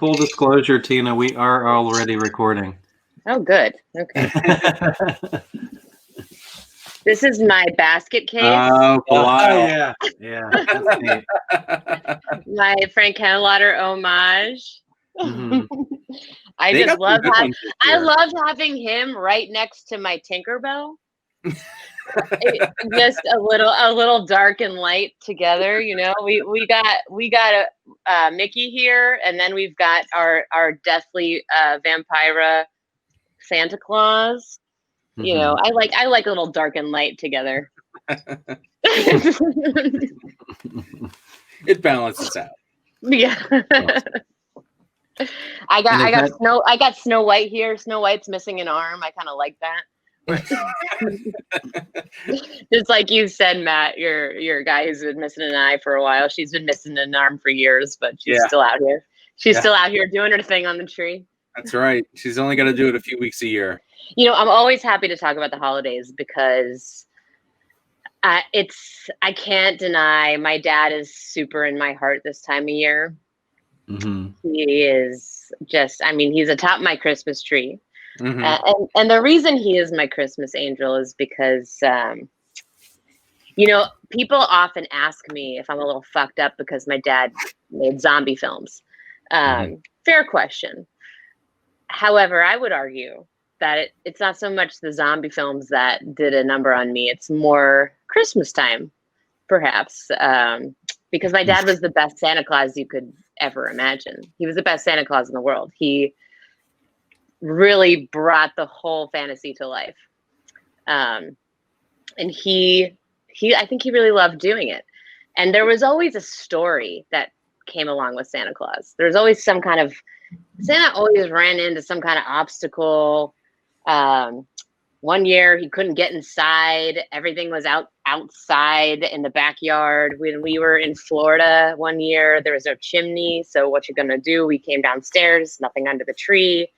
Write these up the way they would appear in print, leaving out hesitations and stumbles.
full disclosure, Tina, we are already recording. Oh, good. Okay. This is my basket case. Oh, wow. Yeah. Yeah. That's neat. My Frank Henenlotter homage. Mhm. I They just got some love good ones this I year. loved having him right next to my Tinkerbell. Just a little dark and light together, you know. We got a Mickey here, and then we've got our deathly vampira Santa Claus. You know, I like a little dark and light together. It balances out. Yeah. I got Snow White here. Snow White's missing an arm. I kind of like that. Just like you said, Matt, your guy who's been missing an eye for a while. She's been missing an arm for years, but she's still out here. She's still out here doing her thing on the tree. That's right. She's only got to do it a few weeks a year. You know, I'm always happy to talk about the holidays because I can't deny my dad is super in my heart this time of year. Mm-hmm. He is just, I mean, he's atop my Christmas tree. Mm-hmm. And the reason he is my Christmas angel is because, you know, people often ask me if I'm a little fucked up because my dad made zombie films. Fair question. However, I would argue that it's not so much the zombie films that did a number on me. It's more Christmas time, perhaps, because my dad was the best Santa Claus you could ever imagine. He was the best Santa Claus in the world. He really brought the whole fantasy to life. And I think he really loved doing it. And there was always a story that came along with Santa Claus. There was always Santa always ran into some kind of obstacle. One year he couldn't get inside. Everything was outside in the backyard. When we were in Florida one year, there was no chimney. So what you're going to do? We came downstairs, nothing under the tree.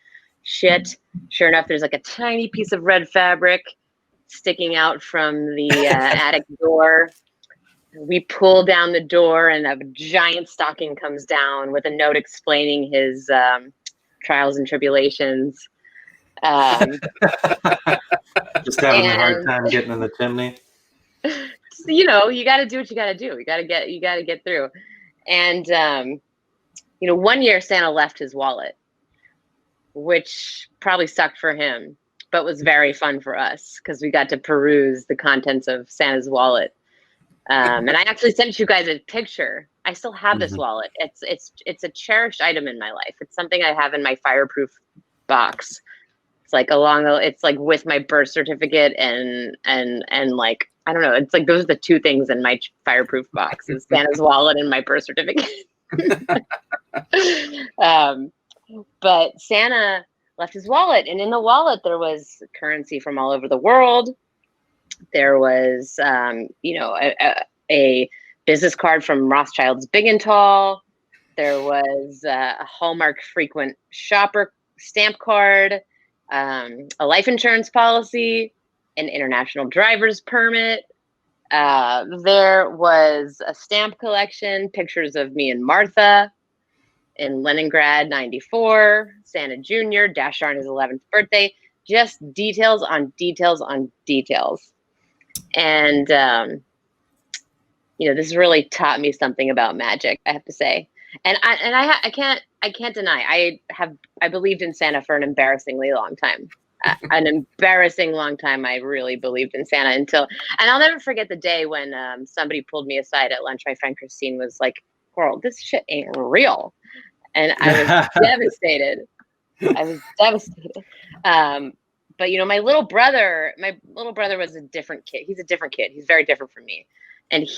Shit. Sure enough, there's like a tiny piece of red fabric sticking out from the attic door. We pull down the door and a giant stocking comes down with a note explaining his trials and tribulations. Just having a hard time getting in the chimney. You know, you got to do what you got to do. You got to get through. And, you know, one year Santa left his wallet, which probably sucked for him, but was very fun for us because we got to peruse the contents of Santa's wallet. And I actually sent you guys a picture. I still have this wallet. It's a cherished item in my life. It's something I have in my fireproof box. It's like it's like with my birth certificate and like, I don't know. It's like those are the two things in my fireproof box: is Santa's wallet and my birth certificate. But Santa left his wallet, and in the wallet there was currency from all over the world. There was, you know, a business card from Rothschild's Big and Tall. There was a Hallmark frequent shopper stamp card, a life insurance policy, an international driver's permit. There was a stamp collection, pictures of me and Martha in Leningrad, 94, Santa Jr., Dasher on his 11th birthday, just details on details on details. And, you know, this really taught me something about magic, I have to say. And I can't deny, I believed in Santa for an embarrassingly long time. An embarrassing long time. I really believed in Santa and I'll never forget the day when somebody pulled me aside at lunch. My friend Christine was like, "Girl, this shit ain't real." And I was devastated. But you know, my little brother was a different kid. He's a different kid. He's very different from me. And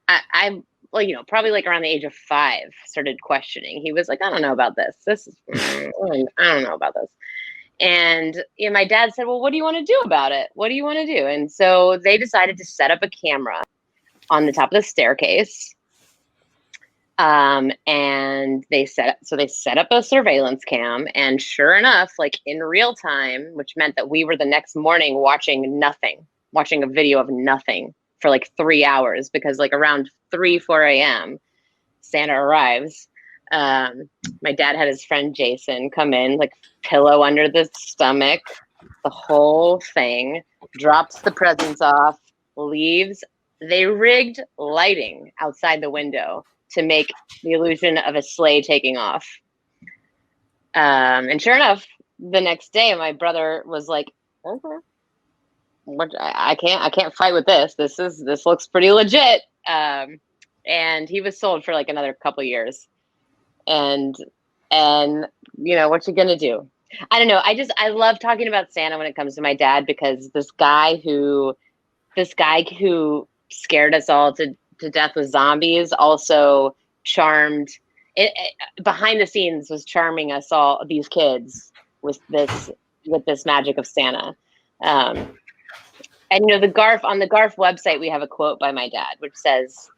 I well, you know, probably like around the age of 5, started questioning. He was like, "I don't know about this. I don't know about this." And you know, my dad said, "Well, what do you want to do about it? What do you want to do?" And so they decided to set up a camera on the top of the staircase. And they set up a surveillance cam, and sure enough, like in real time, which meant that we were the next morning watching a video of nothing for like 3 hours, because like around 4 a.m. Santa arrives. My dad had his friend Jason come in, like pillow under the stomach, the whole thing, drops the presents off, leaves. They rigged lighting outside the window to make the illusion of a sleigh taking off. And sure enough, the next day, my brother was like, okay, I can't fight with this. This looks pretty legit. And he was sold for like another couple years. And you know, what you gonna do? I don't know. I love talking about Santa when it comes to my dad, because this guy who scared us all to death with zombies also charmed behind the scenes, was charming us all, these kids, with this magic of Santa. And you know, on the GARF website, we have a quote by my dad, which says,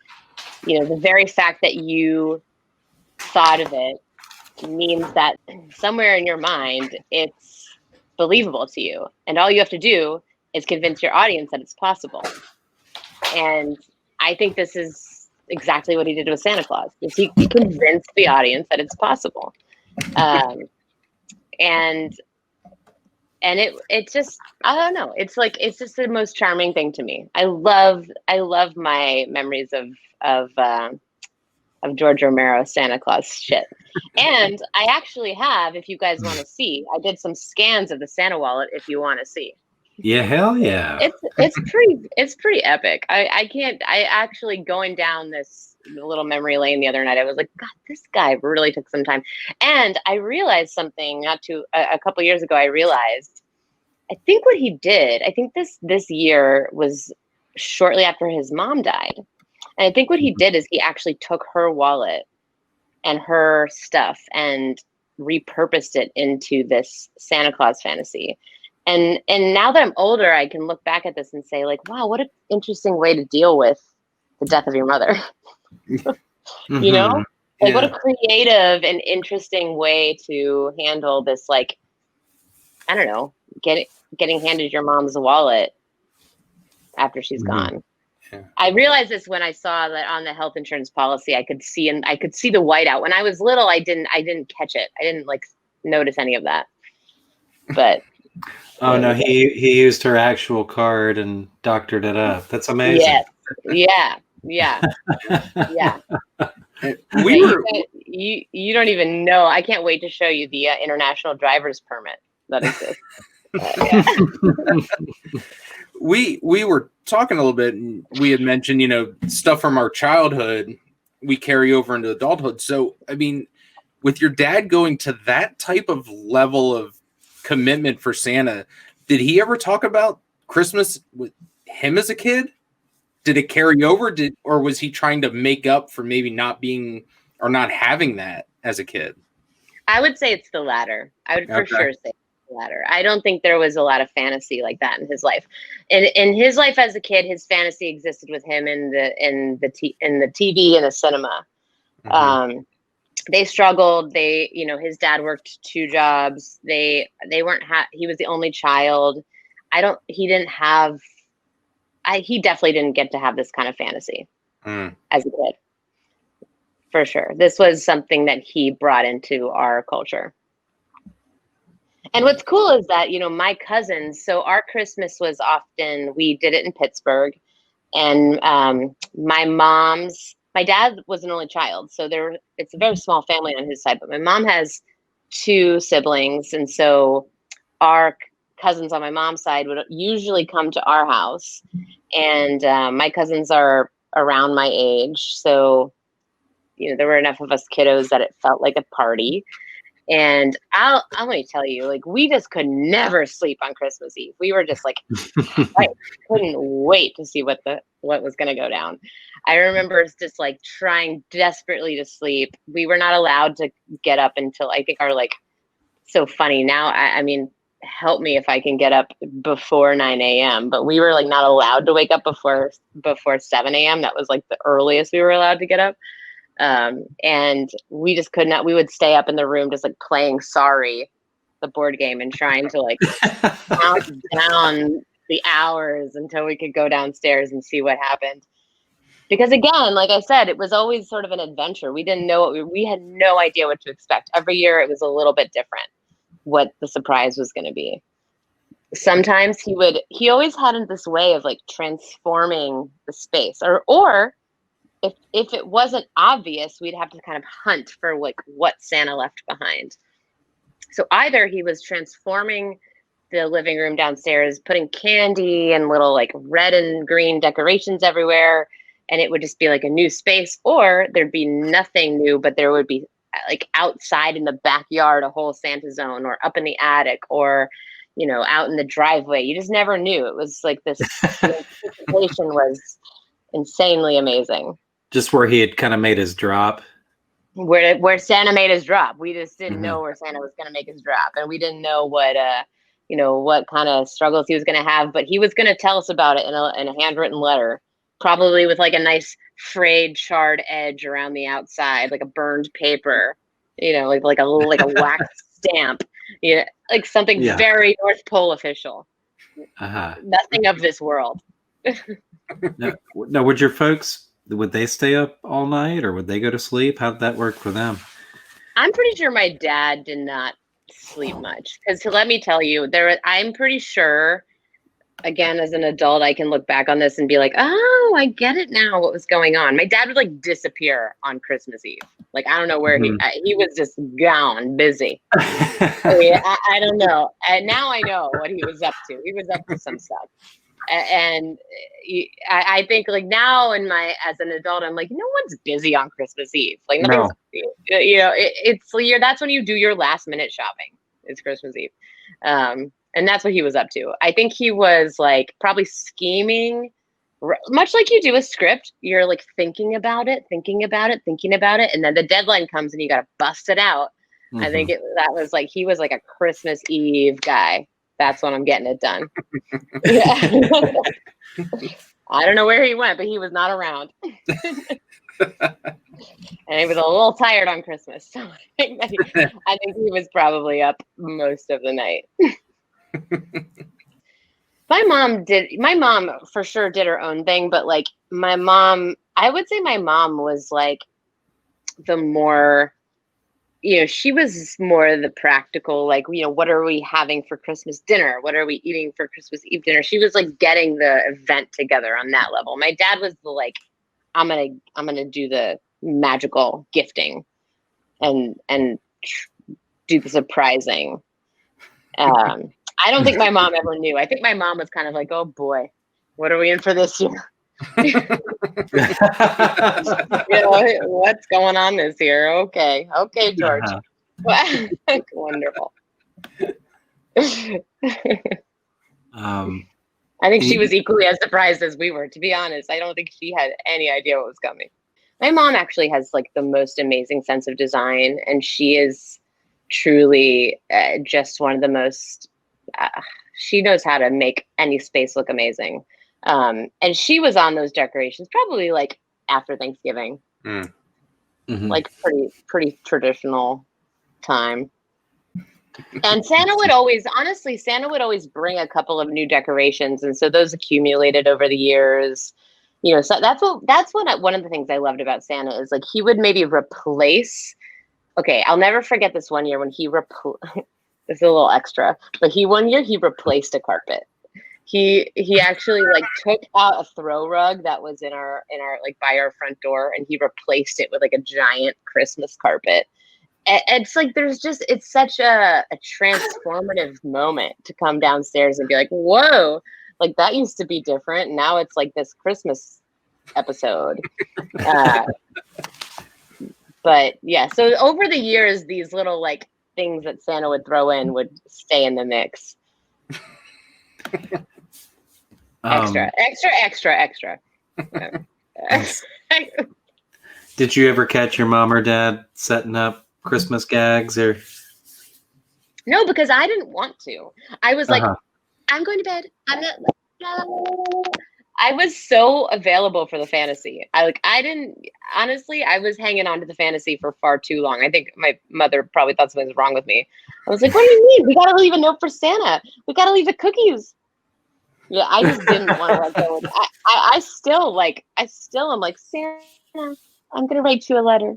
you know, the very fact that you thought of it means that somewhere in your mind it's believable to you, and all you have to do is convince your audience that it's possible. And I think this is exactly what he did with Santa Claus. Is he convinced the audience that it's possible. And it just, I don't know, it's just the most charming thing to me. I love my memories of George Romero Santa Claus shit. And I actually have, if you guys want to see, I did some scans of the Santa wallet if you want to see. Yeah, hell yeah. It's pretty epic. I actually, going down this little memory lane the other night, I was like, God, this guy really took some time. And I realized something a couple years ago. I think what he did, I think this year was shortly after his mom died. And I think what he did is he actually took her wallet and her stuff and repurposed it into this Santa Claus fantasy. And now that I'm older, I can look back at this and say, like, wow, what an interesting way to deal with the death of your mother. You know, like, what a creative and interesting way to handle this. Like, I don't know, getting handed your mom's wallet after she's gone. Yeah. I realized this when I saw that on the health insurance policy, I could see the whiteout. When I was little, I didn't catch it. I didn't like notice any of that. But oh no, he used her actual card and doctored it up. That's amazing. Yeah. You don't even know. I can't wait to show you the international driver's permit that exists. We were talking a little bit, and we had mentioned, you know, stuff from our childhood we carry over into adulthood. So, I mean, with your dad going to that type of level of commitment for Santa, did he ever talk about Christmas with him as a kid? Did it carry over? Or was he trying to make up for maybe not being or not having that as a kid? I would say it's the latter. I would for sure say the latter. I don't think there was a lot of fantasy like that in his life. In his life as a kid, his fantasy existed with him in the TV and the cinema. They struggled. His dad worked 2 jobs. They weren't. He was the only child. He definitely didn't get to have this kind of fantasy as a kid. For sure. This was something that he brought into our culture. And what's cool is that, you know, my cousins, so our Christmas was often, we did it in Pittsburgh, and my dad was an only child. So it's a very small family on his side, but my mom has 2 siblings. And so our cousins on my mom's side would usually come to our house, and my cousins are around my age. So, you know, there were enough of us kiddos that it felt like a party. And I'll let me tell you, like, we just could never sleep on Christmas Eve. We were just like, I couldn't wait to see what was going to go down. I remember just like trying desperately to sleep. We were not allowed to get up until, I think, so funny now. I mean, help me if I can get up before 9 a.m. But we were like not allowed to wake up before 7 a.m. That was like the earliest we were allowed to get up. And we just could not. We would stay up in the room just like playing Sorry, the board game, and trying to like count down the hours until we could go downstairs and see what happened. Because again, like I said, it was always sort of an adventure. We didn't know we had no idea what to expect. Every year it was a little bit different what the surprise was going to be. Sometimes he always had this way of like transforming the space, or if it wasn't obvious, we'd have to kind of hunt for like what Santa left behind. So either he was transforming the living room downstairs, putting candy and little like red and green decorations everywhere, and it would just be like a new space, or there'd be nothing new, but there would be like outside in the backyard a whole Santa zone, or up in the attic, or out in the driveway. You just never knew. It was like this the anticipation was insanely amazing. Just where he had kind of made his drop. Where Santa made his drop. We just didn't know where Santa was going to make his drop, and we didn't know what what kind of struggles he was going to have, but he was going to tell us about it in a handwritten letter, probably with like a nice frayed, charred edge around the outside, like a burned paper, like a wax stamp, like something very North Pole official. Nothing of this world. Now, would your folks, would they stay up all night, or would they go to sleep? How'd that work for them? I'm pretty sure my dad did not sleep much, because let me tell you, I'm pretty sure, again, as an adult, I can look back on this and be like, oh, I get it now, what was going on. My dad would like disappear on Christmas Eve. Like, I don't know where he was just gone, busy. I don't know. And now I know what he was up to. He was up to some stuff. And I think like now as an adult, I'm like, no one's busy on Christmas Eve. Like nothing's, that's when you do your last minute shopping. It's Christmas Eve. And that's what he was up to. I think he was like probably scheming, much like you do a script. You're like thinking about it. And then the deadline comes and you got to bust it out. I think that was like, he was like a Christmas Eve guy. That's when I'm getting it done. I don't know where he went, but he was not around. And he was a little tired on Christmas. So I think he was probably up most of the night. My mom for sure did her own thing, but like I would say my mom was like the more, she was more the practical, like, what are we having for Christmas dinner? What are we eating for Christmas Eve dinner? She was like getting the event together on that level. My dad was the like, I'm going to do the magical gifting and do the surprising. I don't think my mom ever knew. I think my mom was kind of like, oh boy, what are we in for this year? What's going on this year? Okay, George. Wonderful. I think she was equally as surprised as we were, to be honest. I don't think she had any idea what was coming. My mom actually has like the most amazing sense of design, and she is truly just one of the most, she knows how to make any space look amazing. And she was on those decorations probably like after Thanksgiving, like pretty traditional time. And Santa would always bring a couple of new decorations, and so those accumulated over the years. So that's one of the things I loved about Santa is like he would maybe replace. Okay, I'll never forget this one year when he it's a little extra, but one year he replaced a carpet. He actually like took out a throw rug that was in our like by our front door, and he replaced it with like a giant Christmas carpet. And it's like it's such a transformative moment to come downstairs and be like, whoa, like that used to be different. Now it's like this Christmas episode. But yeah, so over the years, these little like things that Santa would throw in would stay in the mix. Extra. Did you ever catch your mom or dad setting up Christmas gags or? No, because I didn't want to. I was like, I'm going to bed. I'm not. I was so available for the fantasy. I was hanging on to the fantasy for far too long. I think my mother probably thought something was wrong with me. I was like, what do you mean? We got to leave a note for Santa. We got to leave the cookies. Yeah, I just didn't want to let go. I still am like, Santa, I'm gonna write you a letter.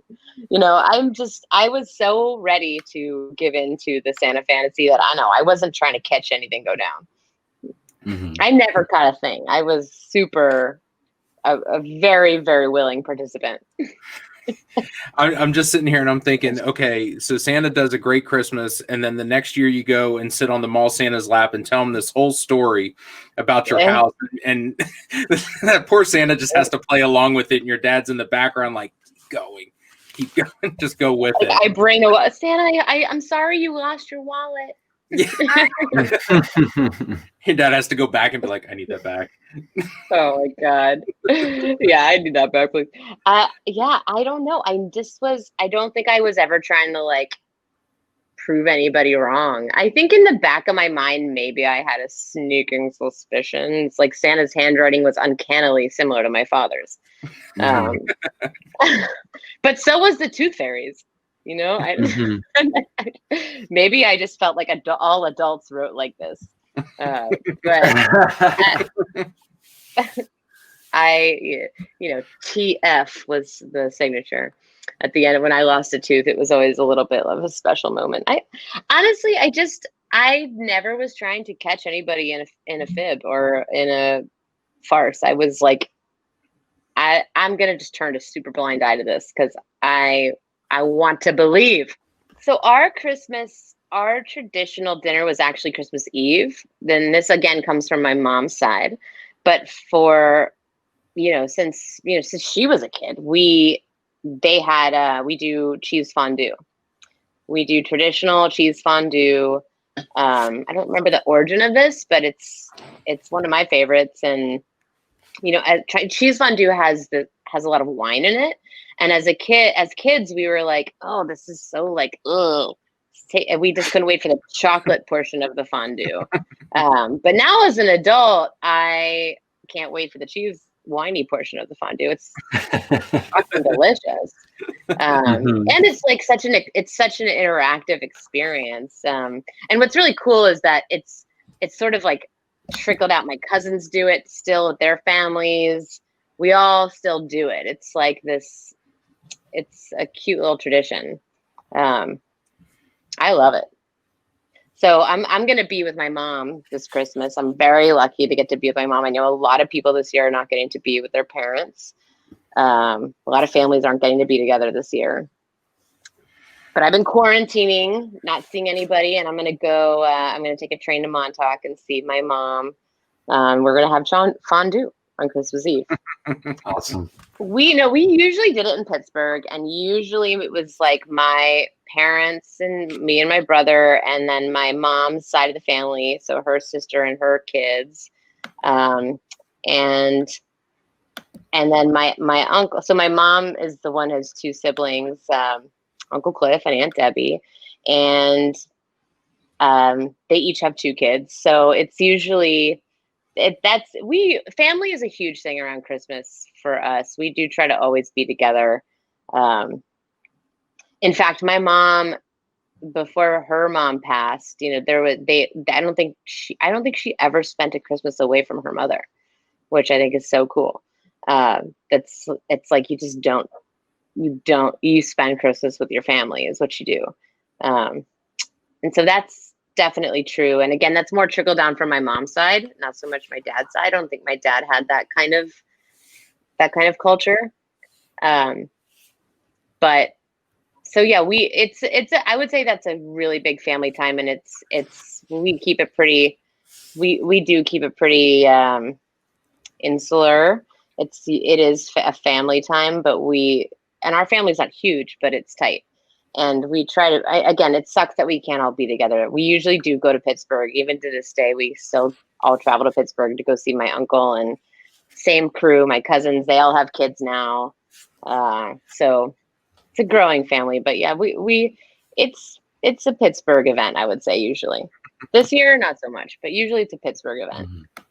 I was so ready to give in to the Santa fantasy that I wasn't trying to catch anything go down. Mm-hmm. I never caught a thing. I was a very, very willing participant. I'm just sitting here and I'm thinking, okay, so Santa does a great Christmas, and then the next year you go and sit on the mall Santa's lap and tell him this whole story about your house, and that poor Santa just has to play along with it, and your dad's in the background like, keep going, just go with it. I bring Santa. I'm sorry you lost your wallet. Yeah. Your dad has to go back and be like, I need that back. Oh my God. Yeah, I need that back, please. Yeah, I don't know. I don't think I was ever trying to like prove anybody wrong. I think in the back of my mind, maybe I had a sneaking suspicion. It's like Santa's handwriting was uncannily similar to my father's. But so was the Tooth Fairy's. Maybe I just felt like all adults wrote like this. But TF was the signature at the end. When I lost a tooth, it was always a little bit of a special moment. I never was trying to catch anybody in a fib or in a farce. I was like, I'm gonna just turn a super blind eye to this because I want to believe. So our traditional dinner was actually Christmas Eve. Then this again comes from my mom's side, but since she was a kid, we do cheese fondue. We do traditional cheese fondue. I don't remember the origin of this, but it's one of my favorites. And cheese fondue has a lot of wine in it. And as kids, we were like, oh, this is so like, ugh. We just couldn't wait for the chocolate portion of the fondue. But now as an adult, I can't wait for the cheese winey portion of the fondue. It's fucking delicious. And it's like such an interactive experience. And what's really cool is that it's sort of like trickled out. My cousins do it still with their families. We all still do it. It's like this, it's a cute little tradition. I love it. So I'm going to be with my mom this Christmas. I'm very lucky to get to be with my mom. I know a lot of people this year are not getting to be with their parents. A lot of families aren't getting to be together this year. But I've been quarantining, not seeing anybody, and I'm going to go. I'm going to take a train to Montauk and see my mom. We're going to have fondue on Christmas Eve. Awesome. We usually did it in Pittsburgh, and usually it was like my parents and me and my brother, and then my mom's side of the family, so her sister and her kids, and then my uncle. So my mom is the one who has two siblings, Uncle Cliff and Aunt Debbie, and they each have two kids. So it's usually family is a huge thing around Christmas for us. We do try to always be together. In fact, my mom, before her mom passed, I don't think she ever spent a Christmas away from her mother, which I think is so cool. It's like you spend Christmas with your family is what you do. And so that's definitely true. And again, that's more trickle down from my mom's side, not so much my dad's side. I don't think my dad had that kind of culture. But so yeah, I would say that's a really big family time, and we keep it pretty, we do keep it pretty insular. It is a family time, but and our family's not huge, but it's tight. And we try to, again, it sucks that we can't all be together. We usually do go to Pittsburgh. Even to this day, we still all travel to Pittsburgh to go see my uncle, and same crew, my cousins, they all have kids now. So it's a growing family, but yeah, it's a Pittsburgh event, I would say usually. This year, not so much, but usually it's a Pittsburgh event.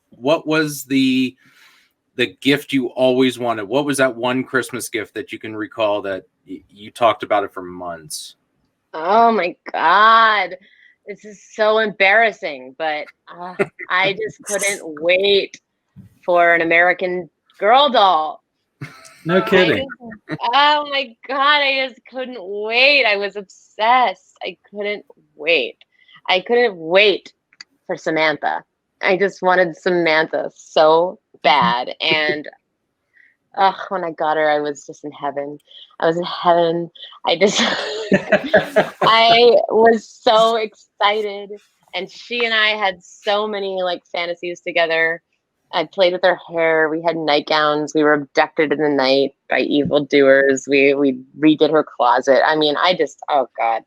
What was the gift you always wanted? What was that one Christmas gift that you can recall that you talked about it for months? Oh my God. This is so embarrassing, but I just couldn't wait for an American Girl doll. No kidding. Oh my God, I just couldn't wait. I was obsessed. I couldn't wait. I couldn't wait for Samantha. I just wanted Samantha so bad. And when I got her, I was just in heaven. I was in heaven. I just, I was so excited. And she and I had so many like fantasies together. I played with her hair. We had nightgowns. We were abducted in the night by evildoers. We redid her closet. I mean, oh God.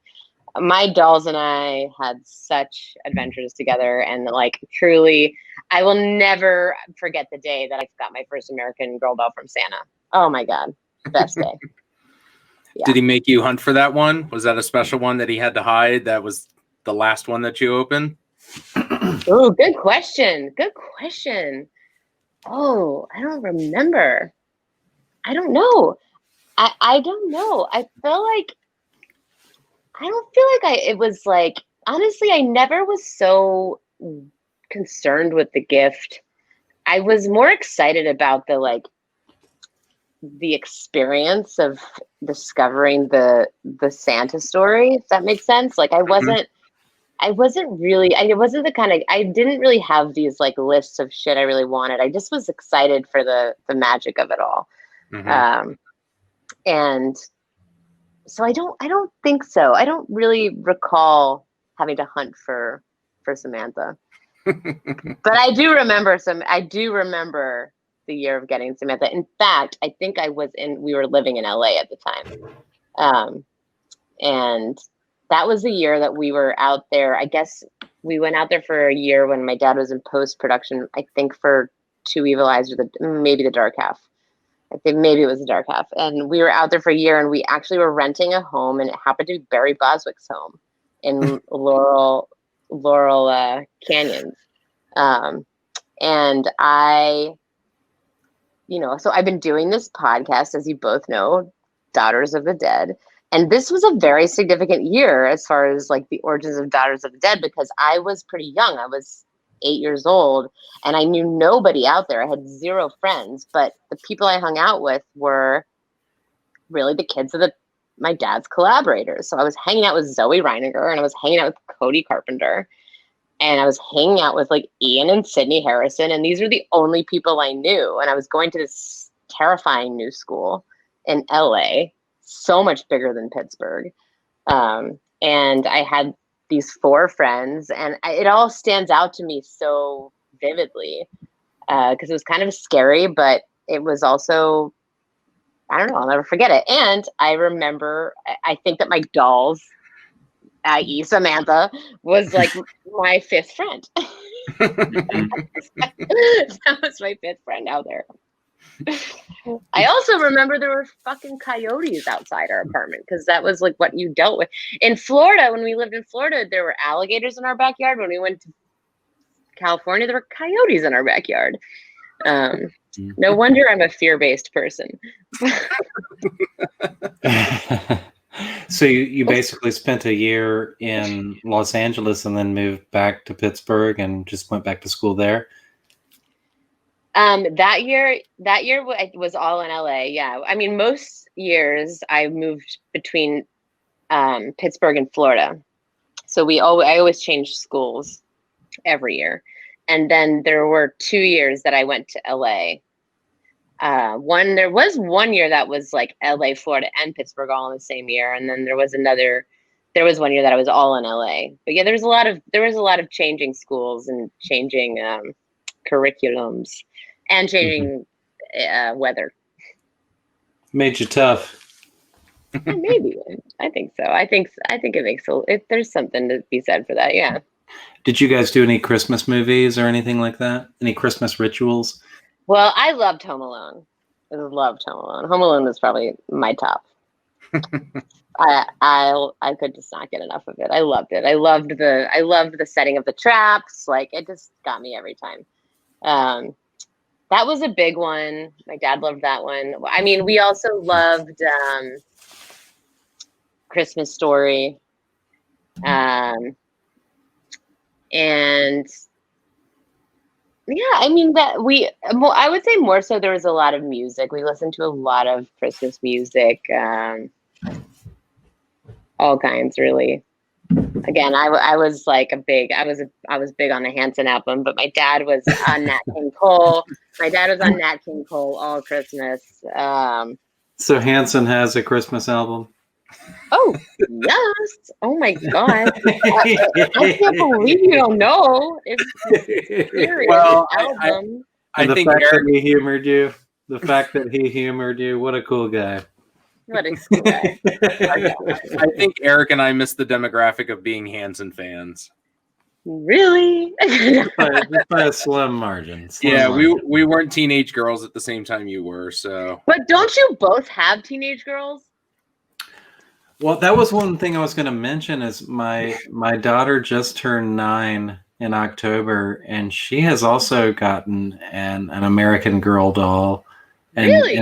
My dolls and I had such adventures together, and like truly, I will never forget the day that I got my first American Girl doll from Santa. Oh my God, best day. Yeah. Did he make you hunt for that one? Was that a special one that he had to hide? That was the last one that you opened? Oh, good question. Good question. Oh, I don't remember. I don't know. I don't know. I don't feel like it was like, honestly, I never was so concerned with the gift. I was more excited about the experience of discovering the Santa story, if that makes sense. Like I wasn't really, I wasn't the kind of, I didn't really have these like lists of shit I really wanted. I just was excited for the magic of it all. And so I don't think so. I don't really recall having to hunt for Samantha. But I do remember the year of getting Samantha. In fact, I think we were living in LA at the time. And that was the year that we were out there. I guess we went out there for a year when my dad was in post-production, I think for Two Evil Eyes or maybe The Dark Half. I think maybe it was The Dark Half. And we were out there for a year, and we actually were renting a home, and it happened to be Barry Boswick's home in Laurel Canyons. And so I've been doing this podcast, as you both know, Daughters of the Dead. And this was a very significant year as far as like the origins of Daughters of the Dead, because I was pretty young. I was 8 years old, and I knew nobody out there. I had zero friends, but the people I hung out with were really the kids of my dad's collaborators. So I was hanging out with Zoe Reiniger, and I was hanging out with Cody Carpenter, and I was hanging out with like Ian and Sydney Harrison, and these were the only people I knew. And I was going to this terrifying new school in LA, so much bigger than Pittsburgh. And I had these 4 friends, and it all stands out to me so vividly because it was kind of scary, but it was also, I don't know, I'll never forget it. And I remember, I think that my dolls, i.e. Samantha, was like my 5th friend. That was my 5th friend out there. I also remember there were fucking coyotes outside our apartment, because that was like what you dealt with. In Florida, when we lived in Florida, there were alligators in our backyard. When we went to California, there were coyotes in our backyard. No wonder I'm a fear-based person. So you basically spent a year in Los Angeles and then moved back to Pittsburgh and just went back to school there? That year was all in LA. Yeah. I mean, most years I moved between Pittsburgh and Florida. So I always changed schools every year. And then there were 2 years that I went to LA. There was 1 year that was like LA, Florida, and Pittsburgh all in the same year. And then there was 1 year that I was all in LA. But yeah, there was a lot of changing schools and changing curriculums and changing weather. Made you tough. Maybe. I think so. I think it makes there's something to be said for that. Yeah. Did you guys do any Christmas movies or anything like that? Any Christmas rituals? Well, I loved Home Alone. I loved Home Alone. Home Alone was probably my top. I could just not get enough of it. I loved it. I loved the setting of the traps. Like, it just got me every time. That was a big one. My dad loved that one. I mean, we also loved Christmas Story. And yeah, I mean I would say more so there was a lot of music. We listened to a lot of Christmas music, all kinds really. Again, I was like I was big on the Hanson album, but my dad was on Nat King Cole. My dad was on Nat King Cole all Christmas. So Hanson has a Christmas album. Oh yes! Oh my God! I can't believe you don't know. It's serious Well, album. I think that he humored you. The fact that he humored you. What a cool guy. What a cool guy. I think Eric and I missed the demographic of being Hanson fans. Really? Just by a slim margin. We weren't teenage girls at the same time you were, so. But don't you both have teenage girls? Well, that was one thing I was going to mention is my daughter just turned 9 in October, and she has also gotten an American Girl doll. And, Really?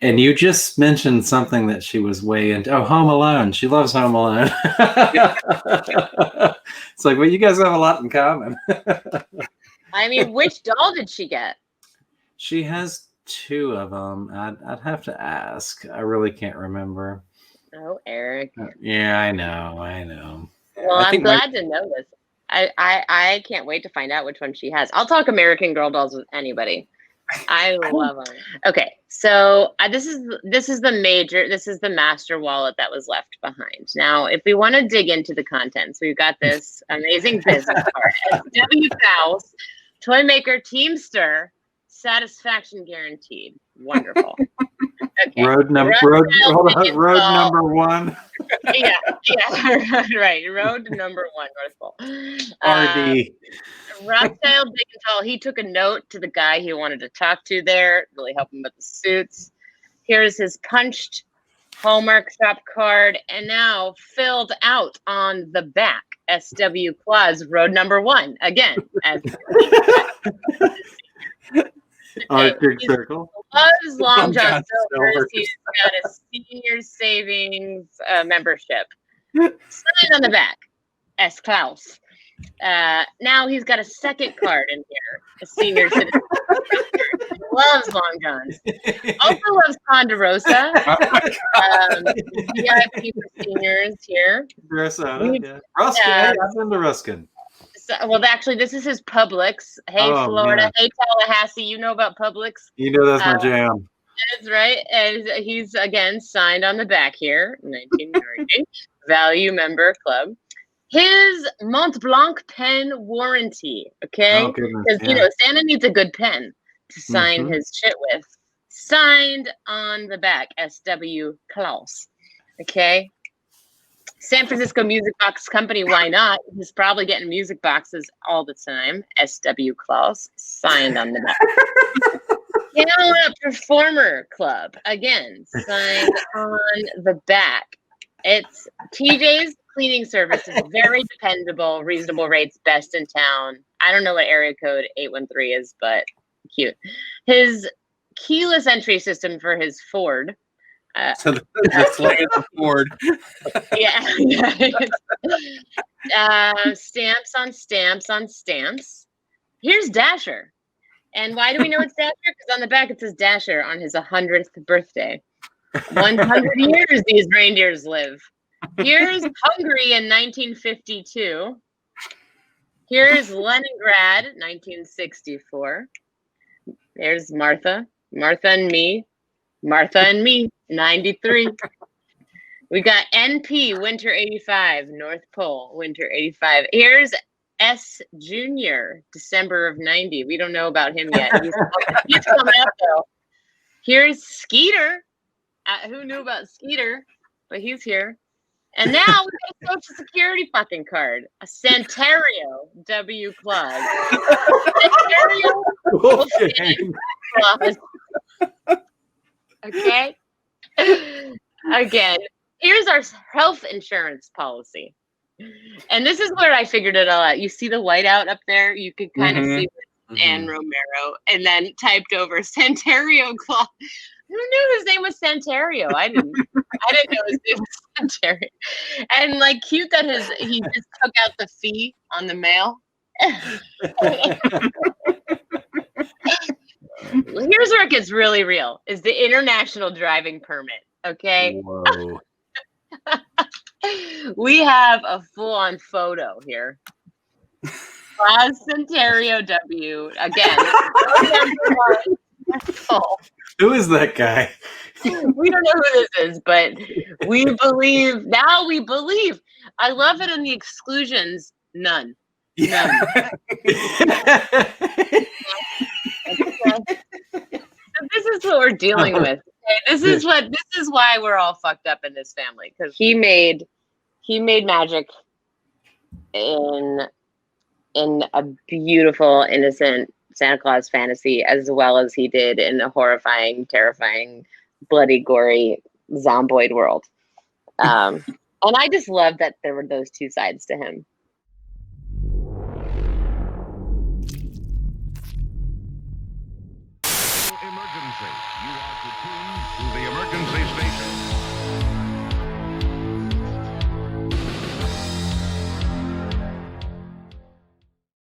And you just mentioned something that she was way into. Oh, Home Alone. She loves Home Alone. It's like, well, you guys have a lot in common. I mean, which doll did she get? She has 2 of them. I'd have to ask. I really can't remember. Oh, Eric. Yeah, I know. Well, I'm glad to know this. I can't wait to find out which one she has. I'll talk American Girl dolls with anybody. I love them. Okay, so this is the master wallet that was left behind. Now, if we want to dig into the contents, we've got this amazing business card. SW House, toy maker, Teamster, satisfaction guaranteed. Wonderful. Okay. Road number 1. yeah, right. Road number 1, North Pole. RD. Rothschild Big and Tall. He took a note to the guy he wanted to talk to there, really help him with the suits. Here's his punched Hallmark shop card, and now filled out on the back, SW Claus, Road number 1. Again, as Arctic Circle. Loves Long John Silver's. He's got a senior savings membership. Sign on the back, S. Klaus. Now he's got a second card in here, a senior citizen. Loves Long Johns. Also loves Ponderosa. VIP for seniors here. Ruskin. Yeah. I've been to Ruskin. So, well, actually, this is his Publix. Hey, Florida. Man. Hey, Tallahassee. You know about Publix? You know that's my jam. That's right. And he's, again, signed on the back here, 1990. Value Member Club. His Mont Blanc pen warranty, okay? Because, you know, Santa needs a good pen to sign his shit with. Signed on the back, SW Klaus, okay? San Francisco Music Box Company, why not? He's probably getting music boxes all the time. SW Klaus, signed on the back. Talent Performer Club, again, signed on the back. It's TJ's cleaning service is very dependable, reasonable rates, best in town. I don't know what area code 813 is, but cute. His keyless entry system for his Ford. So that's like a Ford. Yeah. Stamps on stamps on stamps. Here's Dasher. And why do we know it's Dasher? Because on the back it says Dasher on his 100th birthday. 100 years these reindeers live. Here's Hungary in 1952. Here's Leningrad, 1964. There's Martha and me, 93. We got NP, Winter 85, North Pole, Winter 85. Here's S Junior, December of 90. We don't know about him yet. He's coming up, though. Here's Skeeter. Who knew about Skeeter? But he's here. And now we got a Social Security fucking card. A Santario W. Claus. Santario Claus. Okay? Again, here's our health insurance policy. And this is where I figured it all out. You see the whiteout up there? You could kind of see Anne Romero. And then typed over Santario Claus. Who knew his name was Santario? I didn't know his name was Santario. And like cute that he just took out the fee on the mail Here's where it gets really real: is the international driving permit. Okay, Whoa. we have a full-on photo here. Ontario W again. Who is that guy? We don't know who this is, but we believe now. We believe. I love it in the exclusions. None. Yeah. So this is what we're dealing with. Okay? This is why we're all fucked up in this family, because he made magic in a beautiful, innocent Santa Claus fantasy, as well as he did in a horrifying, terrifying, bloody, gory, zomboid world. And I just love that there were those two sides to him. Emergency. You are tuned to the emergency station.